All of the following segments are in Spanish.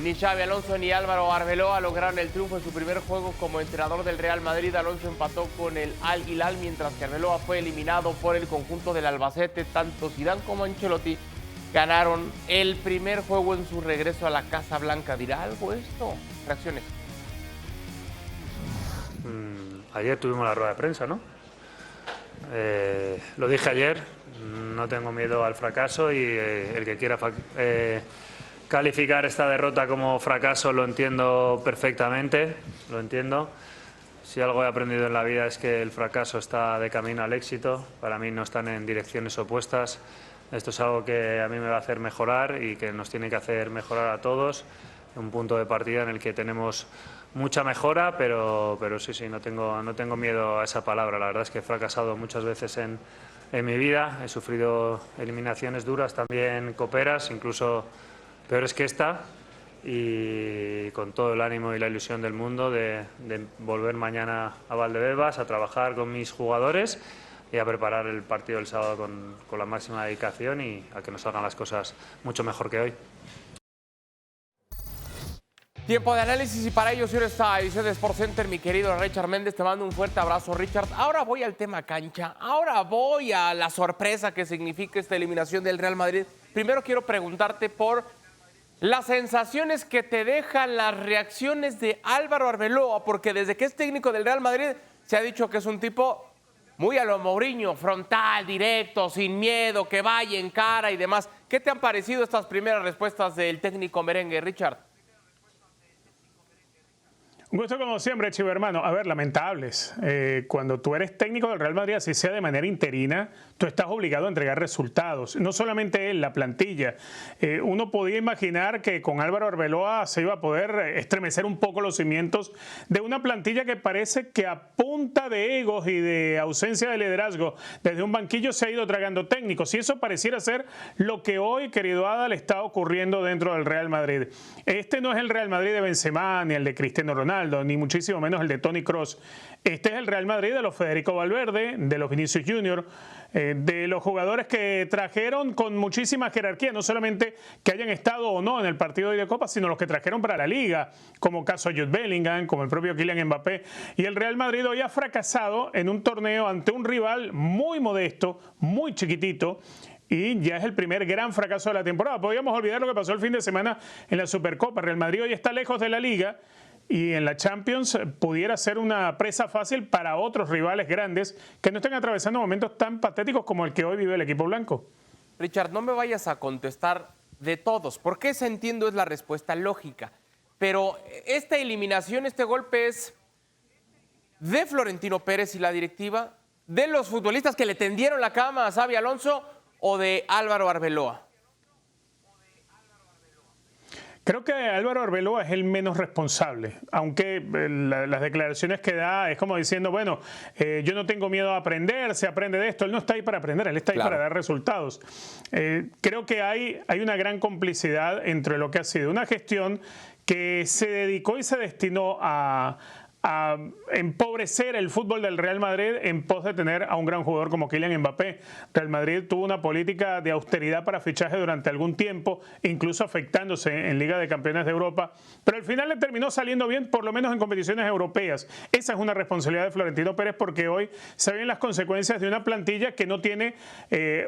Ni Xabi Alonso ni Álvaro Arbeloa lograron el triunfo en su primer juego como entrenador del Real Madrid. Alonso empató con el Al Hilal, mientras que Arbeloa fue eliminado por el conjunto del Albacete. Tanto Zidane como Ancelotti ganaron el primer juego en su regreso a la Casa Blanca. ¿Dirá algo esto? Reacciones. Ayer tuvimos la rueda de prensa, ¿no? Lo dije ayer, no tengo miedo al fracaso y el que quiera calificar esta derrota como fracaso lo entiendo perfectamente, lo entiendo. Si algo he aprendido en la vida es que el fracaso está de camino al éxito. Para mí no están en direcciones opuestas. Esto es algo que a mí me va a hacer mejorar y que nos tiene que hacer mejorar a todos. Un punto de partida en el que tenemos mucha mejora, pero sí, no tengo miedo a esa palabra. La verdad es que he fracasado muchas veces en mi vida. He sufrido eliminaciones duras, también coperas, incluso peores que esta, y con todo el ánimo y la ilusión del mundo de volver mañana a Valdebebas a trabajar con mis jugadores y a preparar el partido del sábado con la máxima dedicación y a que nos salgan las cosas mucho mejor que hoy. Tiempo de análisis y para ello cierro esta edición de Sports Center. Mi querido Richard Méndez, te mando un fuerte abrazo, Richard. Ahora voy al tema cancha, ahora voy a la sorpresa que significa esta eliminación del Real Madrid. Primero quiero preguntarte por las sensaciones que te dejan las reacciones de Álvaro Arbeloa, porque desde que es técnico del Real Madrid se ha dicho que es un tipo muy a lo Mourinho, frontal, directo, sin miedo, que vaya en cara y demás. ¿Qué te han parecido estas primeras respuestas del técnico merengue, Richard? Un gusto como siempre, Chivo hermano. A ver, lamentables. Cuando tú eres técnico del Real Madrid, así sea de manera interina, tú estás obligado a entregar resultados. No solamente él, la plantilla. Uno podía imaginar que con Álvaro Arbeloa se iba a poder estremecer un poco los cimientos de una plantilla que parece que a punta de egos y de ausencia de liderazgo desde un banquillo se ha ido tragando técnicos. Y eso pareciera ser lo que hoy, querido Adal, está ocurriendo dentro del Real Madrid. Este no es el Real Madrid de Benzema ni el de Cristiano Ronaldo, ni muchísimo menos el de Toni Kroos. Este es el Real Madrid de los Federico Valverde, de los Vinicius Junior, de los jugadores que trajeron con muchísima jerarquía, no solamente que hayan estado o no en el partido de Copa, sino los que trajeron para la Liga, como caso Jude Bellingham, como el propio Kylian Mbappé. Y el Real Madrid hoy ha fracasado en un torneo ante un rival muy modesto, muy chiquitito, y ya es el primer gran fracaso de la temporada. Podríamos olvidar lo que pasó el fin de semana en la Supercopa. Real Madrid hoy está lejos de la Liga y en la Champions pudiera ser una presa fácil para otros rivales grandes que no estén atravesando momentos tan patéticos como el que hoy vive el equipo blanco. Richard, no me vayas a contestar de todos, porque esa entiendo es la respuesta lógica. Pero esta eliminación, este golpe es de Florentino Pérez y la directiva, de los futbolistas que le tendieron la cama a Xabi Alonso o de Álvaro Arbeloa. Creo que Álvaro Arbeloa es el menos responsable, aunque las declaraciones que da es como diciendo, bueno, yo no tengo miedo a aprender, se aprende de esto. Él no está ahí para aprender, él está ahí para dar resultados. Creo que hay una gran complicidad entre lo que ha sido una gestión que se dedicó y se destinó a empobrecer el fútbol del Real Madrid en pos de tener a un gran jugador como Kylian Mbappé. Real Madrid tuvo una política de austeridad para fichaje durante algún tiempo, incluso afectándose en Liga de Campeones de Europa, pero al final le terminó saliendo bien, por lo menos en competiciones europeas. Esa es una responsabilidad de Florentino Pérez, porque hoy se ven las consecuencias de una plantilla que no tiene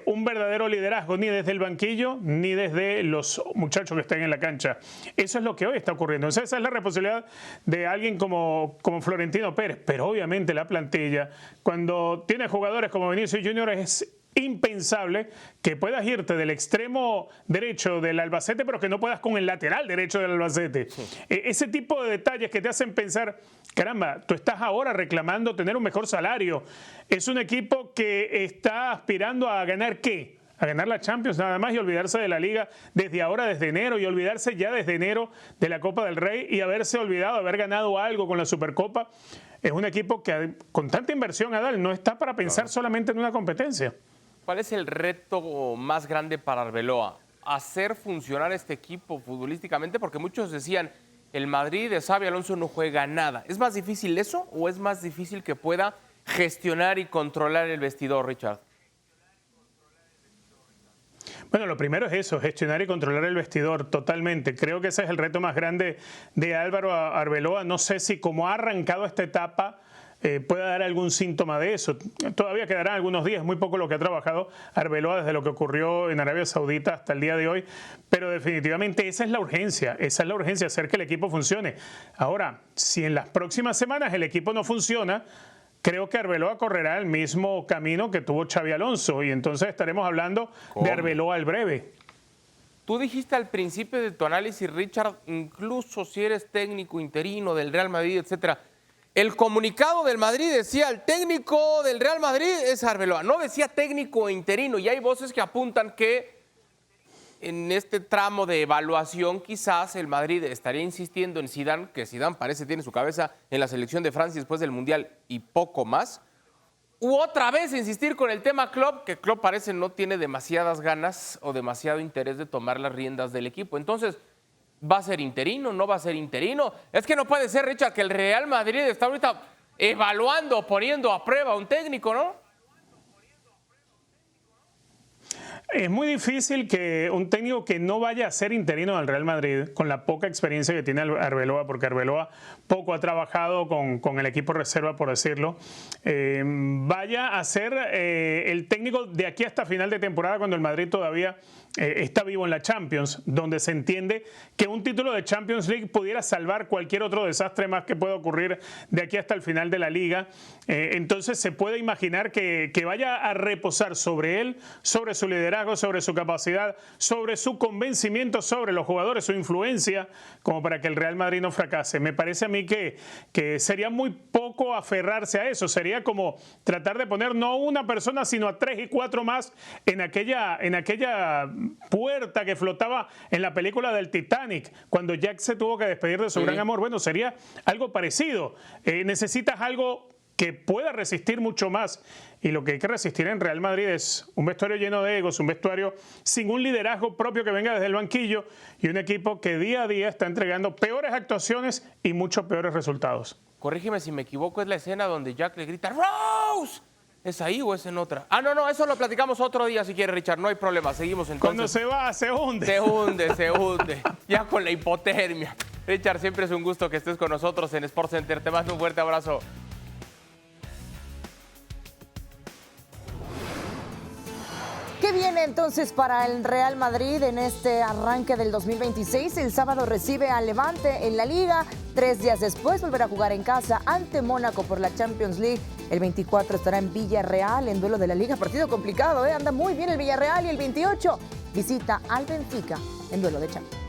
un verdadero liderazgo, ni desde el banquillo, ni desde los muchachos que están en la cancha. Eso es lo que hoy está ocurriendo. Entonces, esa es la responsabilidad de alguien como Florentino Pérez, pero obviamente la plantilla, cuando tiene jugadores como Vinicius Junior, es impensable que puedas irte del extremo derecho del Albacete, pero que no puedas con el lateral derecho del Albacete. Sí. Ese tipo de detalles que te hacen pensar, caramba, tú estás ahora reclamando tener un mejor salario. Es un equipo que está aspirando a ganar ¿qué? A ganar la Champions nada más y olvidarse de la Liga desde ahora, desde enero, y olvidarse ya desde enero de la Copa del Rey y haberse olvidado, haber ganado algo con la Supercopa. Es un equipo que con tanta inversión, Adal, no está para pensar solamente en una competencia. ¿Cuál es el reto más grande para Arbeloa? Hacer funcionar este equipo futbolísticamente, porque muchos decían, el Madrid de Xabi Alonso no juega nada. ¿Es más difícil eso o es más difícil que pueda gestionar y controlar el vestidor, Richard? Bueno, lo primero es eso, gestionar y controlar el vestidor totalmente. Creo que ese es el reto más grande de Álvaro Arbeloa. No sé si como ha arrancado esta etapa pueda dar algún síntoma de eso. Todavía quedarán algunos días, muy poco lo que ha trabajado Arbeloa desde lo que ocurrió en Arabia Saudita hasta el día de hoy, pero definitivamente esa es la urgencia, hacer que el equipo funcione. Ahora, si en las próximas semanas el equipo no funciona, creo que Arbeloa correrá el mismo camino que tuvo Xabi Alonso y entonces estaremos hablando de Arbeloa el breve. Tú dijiste al principio de tu análisis, Richard, incluso si eres técnico interino del Real Madrid, etcétera, el comunicado del Madrid decía el técnico del Real Madrid es Arbeloa, no decía técnico e interino, y hay voces que apuntan que en este tramo de evaluación quizás el Madrid estaría insistiendo en Zidane, que Zidane parece tiene su cabeza en la selección de Francia después del Mundial y poco más, u otra vez insistir con el tema Klopp, que Klopp parece no tiene demasiadas ganas o demasiado interés de tomar las riendas del equipo. Entonces, ¿va a ser interino? ¿No va a ser interino? Es que no puede ser, Richard, que el Real Madrid está ahorita evaluando, poniendo a prueba a un técnico, ¿no? Es muy difícil que un técnico que no vaya a ser interino del Real Madrid, con la poca experiencia que tiene Arbeloa, porque Arbeloa poco ha trabajado con el equipo reserva, por decirlo, vaya a ser el técnico de aquí hasta final de temporada, cuando el Madrid todavía está vivo en la Champions, donde se entiende que un título de Champions League pudiera salvar cualquier otro desastre más que pueda ocurrir de aquí hasta el final de la Liga. Entonces se puede imaginar que vaya a reposar sobre él, sobre su liderazgo, sobre su capacidad, sobre su convencimiento sobre los jugadores, su influencia, como para que el Real Madrid no fracase. Me parece a mí que sería muy poco aferrarse a eso. Sería como tratar de poner no una persona, sino a 3 y 4 más en aquella puerta que flotaba en la película del Titanic, cuando Jack se tuvo que despedir de su gran amor. Bueno, sería algo parecido. Necesitas algo que pueda resistir mucho más, y lo que hay que resistir en Real Madrid es un vestuario lleno de egos, un vestuario sin un liderazgo propio que venga desde el banquillo y un equipo que día a día está entregando peores actuaciones y muchos peores resultados. Corrígeme si me equivoco, es la escena donde Jack le grita ¡Rose! ¿Es ahí o es en otra? Ah, no, eso lo platicamos otro día si quieres, Richard, no hay problema, seguimos entonces. Cuando se va, se hunde. Se hunde, ya con la hipotermia. Richard, siempre es un gusto que estés con nosotros en SportsCenter, te mando un fuerte abrazo. ¿Qué viene entonces para el Real Madrid en este arranque del 2026? El sábado recibe al Levante en la Liga. 3 días después volverá a jugar en casa ante Mónaco por la Champions League. El 24 estará en Villarreal en duelo de la Liga. Partido complicado, anda muy bien el Villarreal. Y el 28 visita al Benfica en duelo de Champions.